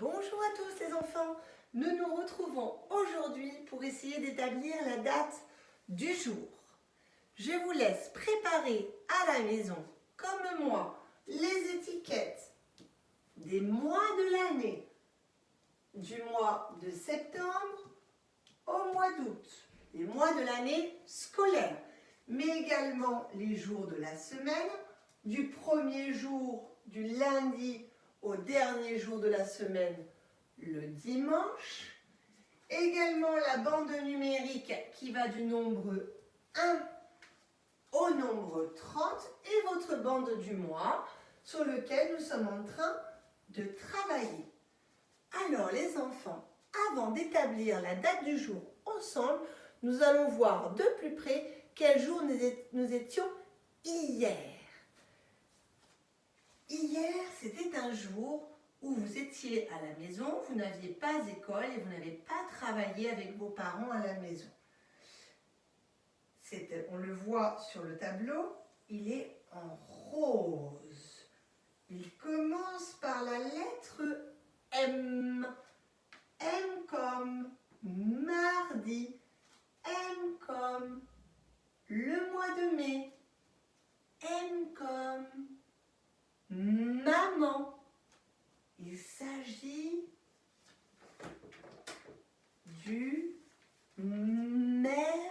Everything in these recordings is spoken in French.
Bonjour à tous les enfants, nous nous retrouvons aujourd'hui pour essayer d'établir la date du jour. Je vous laisse préparer à la maison, comme moi, les étiquettes des mois de l'année, du mois de septembre au mois d'août, les mois de l'année scolaire, mais également les jours de la semaine, du premier jour du lundi au dernier jour de la semaine, le dimanche. Également la bande numérique qui va du nombre 1 au nombre 30 et votre bande du mois sur lequel nous sommes en train de travailler. Alors les enfants, avant d'établir la date du jour ensemble, nous allons voir de plus près quel jour nous étions hier. Hier, c'était un jour où vous étiez à la maison, vous n'aviez pas école et vous n'avez pas travaillé avec vos parents à la maison. On le voit sur le tableau, il est en rose. Il commence par la lettre M. M comme mardi. M comme le mois de mai. M comme maman. Il s'agit du mercredi.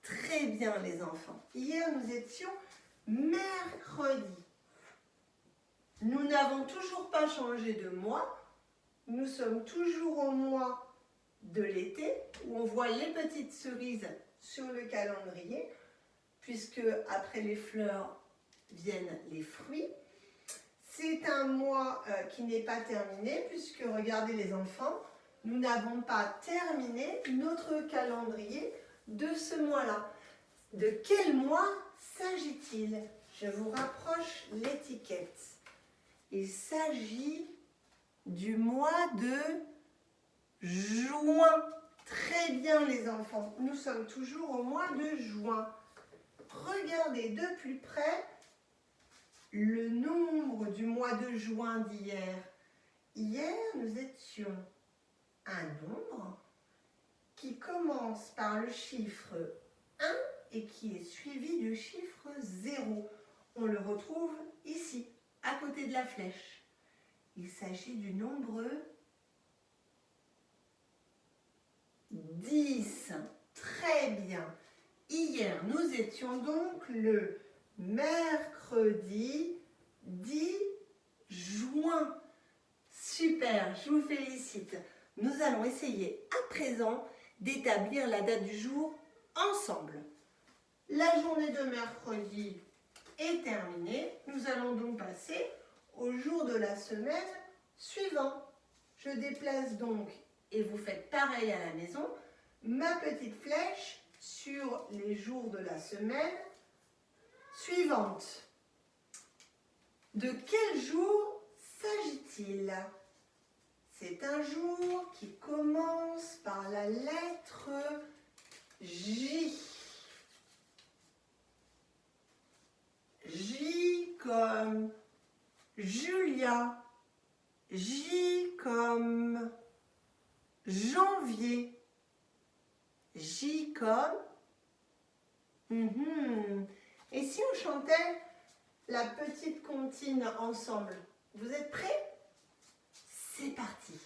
Très bien les enfants. Hier nous étions mercredi. Nous n'avons toujours pas changé de mois. Nous sommes toujours au mois de l'été où on voit les petites cerises sur le calendrier puisque après les fleurs viennent les fruits. C'est un mois qui n'est pas terminé puisque, regardez les enfants, nous n'avons pas terminé notre calendrier de ce mois-là. De quel mois s'agit-il? Je vous rapproche l'étiquette. Il s'agit du mois de juin. Très bien les enfants, nous sommes toujours au mois de juin. Regardez de plus près le nombre du mois de juin d'hier. Hier, nous étions un nombre qui commence par le chiffre 1 et qui est suivi du chiffre 0. On le retrouve ici, à côté de la flèche. Il s'agit du nombre 10. Très bien. Hier, nous étions donc le mercredi 10 juin. Super, je vous félicite. Nous allons essayer à présent d'établir la date du jour ensemble. La journée de mercredi est terminée. Nous allons donc passer au jour de la semaine suivant. Je déplace donc, et vous faites pareil à la maison, ma petite flèche sur les jours de la semaine suivante. De quel jour s'agit-il? C'est un jour qui commence par la lettre J. J comme Julia. J comme janvier. J comme... Et si on chantait la petite comptine ensemble? Vous êtes prêts? C'est parti.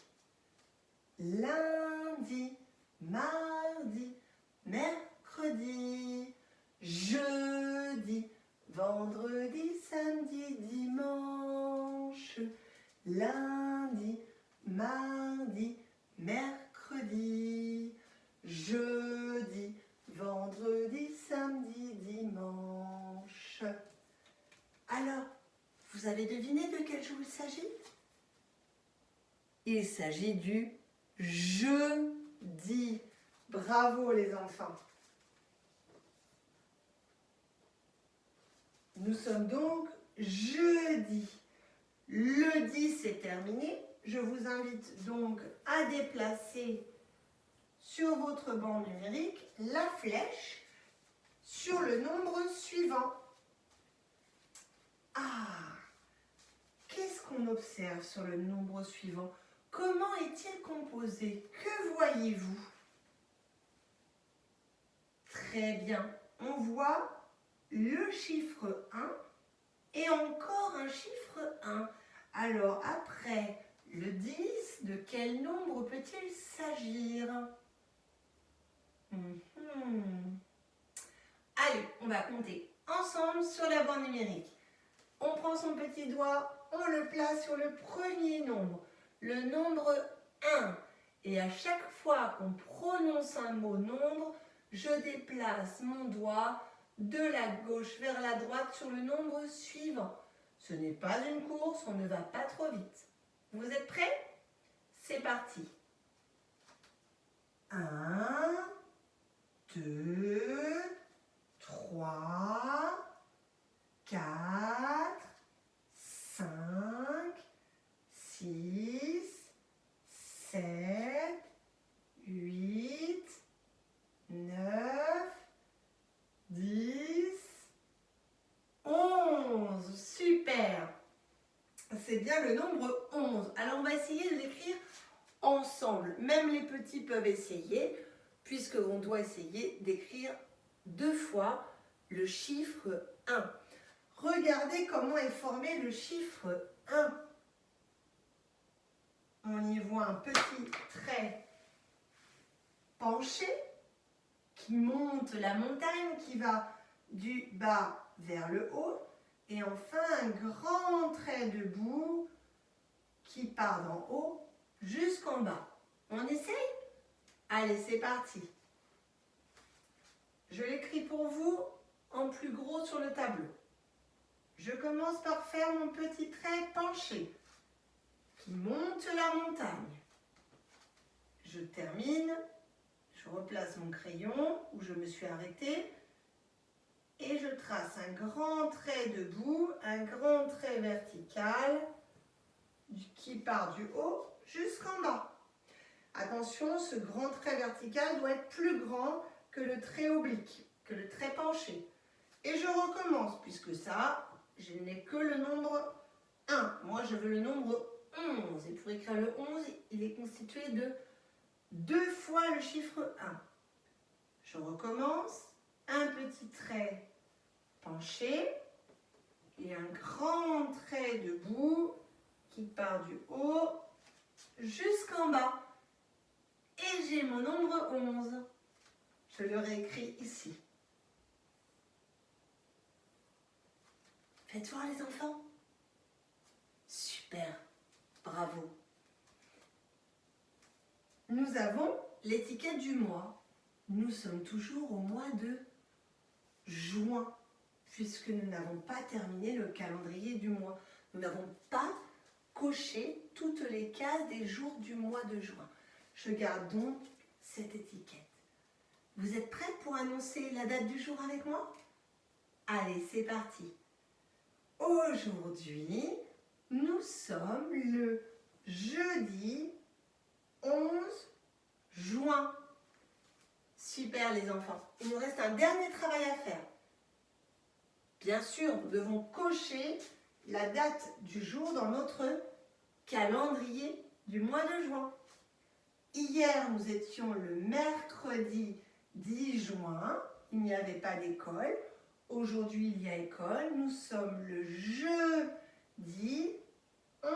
Lundi, mardi, mercredi, jeudi, vendredi, samedi, dimanche. Lundi, mardi, mercredi, jeudi, vendredi, samedi, dimanche. Alors, vous avez deviné de quel jour il s'agit? Il s'agit du jeudi. Bravo les enfants. Nous sommes donc jeudi. Le 10 c'est terminé. Je vous invite donc à déplacer sur votre bande numérique la flèche sur le nombre suivant. Ah, qu'est-ce qu'on observe sur le nombre suivant. Comment est-il composé? Que voyez-vous? Très bien. On voit le chiffre 1 et encore un chiffre 1. Alors, après le 10, de quel nombre peut-il s'agir? Allez, on va compter ensemble sur la bande numérique. On prend son petit doigt, on le place sur le premier nombre, le nombre 1. Et à chaque fois qu'on prononce un mot nombre, je déplace mon doigt de la gauche vers la droite sur le nombre suivant. Ce n'est pas une course, on ne va pas trop vite. Vous êtes prêts? C'est parti. 1, 2, 3, 4, 5, 6, 7, 8, 9, 10, 11. Super! C'est bien le nombre 11. Alors, on va essayer de l'écrire ensemble. Même les petits peuvent essayer, puisqu'on doit essayer d'écrire 2 fois le chiffre 1. Regardez comment est formé le chiffre 1. On y voit un petit trait penché qui monte la montagne, qui va du bas vers le haut. Et enfin, un grand trait debout qui part d'en haut jusqu'en bas. On essaye? Allez, c'est parti. Je l'écris pour vous en plus gros sur le tableau. Je commence par faire mon petit trait penché qui monte la montagne. Je termine, je replace mon crayon où je me suis arrêtée et je trace un grand trait debout, un grand trait vertical qui part du haut jusqu'en bas. Attention, ce grand trait vertical doit être plus grand que le trait oblique, que le trait penché. Et je recommence, puisque ça, je n'ai que le nombre 1. Moi, je veux le nombre 11. Et pour écrire le 11, il est constitué de 2 fois le chiffre 1. Je recommence. Un petit trait penché et un grand trait debout qui part du haut jusqu'en bas. Et j'ai mon nombre 11. Je le réécris ici. Faites voir les enfants. Super, bravo. Nous avons l'étiquette du mois. Nous sommes toujours au mois de juin, puisque nous n'avons pas terminé le calendrier du mois. Nous n'avons pas coché toutes les cases des jours du mois de juin. Je garde donc cette étiquette. Vous êtes prêts pour annoncer la date du jour avec moi? Allez, c'est parti. Aujourd'hui, nous sommes le jeudi 11 juin. Super les enfants. Il nous reste un dernier travail à faire. Bien sûr, nous devons cocher la date du jour dans notre calendrier du mois de juin. Hier, nous étions le mercredi 10 juin. Il n'y avait pas d'école. Aujourd'hui, il y a école. Nous sommes le jeudi 11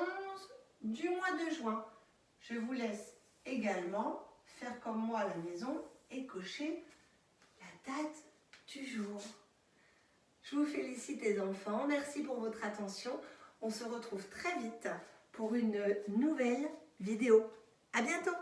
du mois de juin. Je vous laisse également faire comme moi à la maison et cocher la date du jour. Je vous félicite les enfants. Merci pour votre attention. On se retrouve très vite pour une nouvelle vidéo. À bientôt!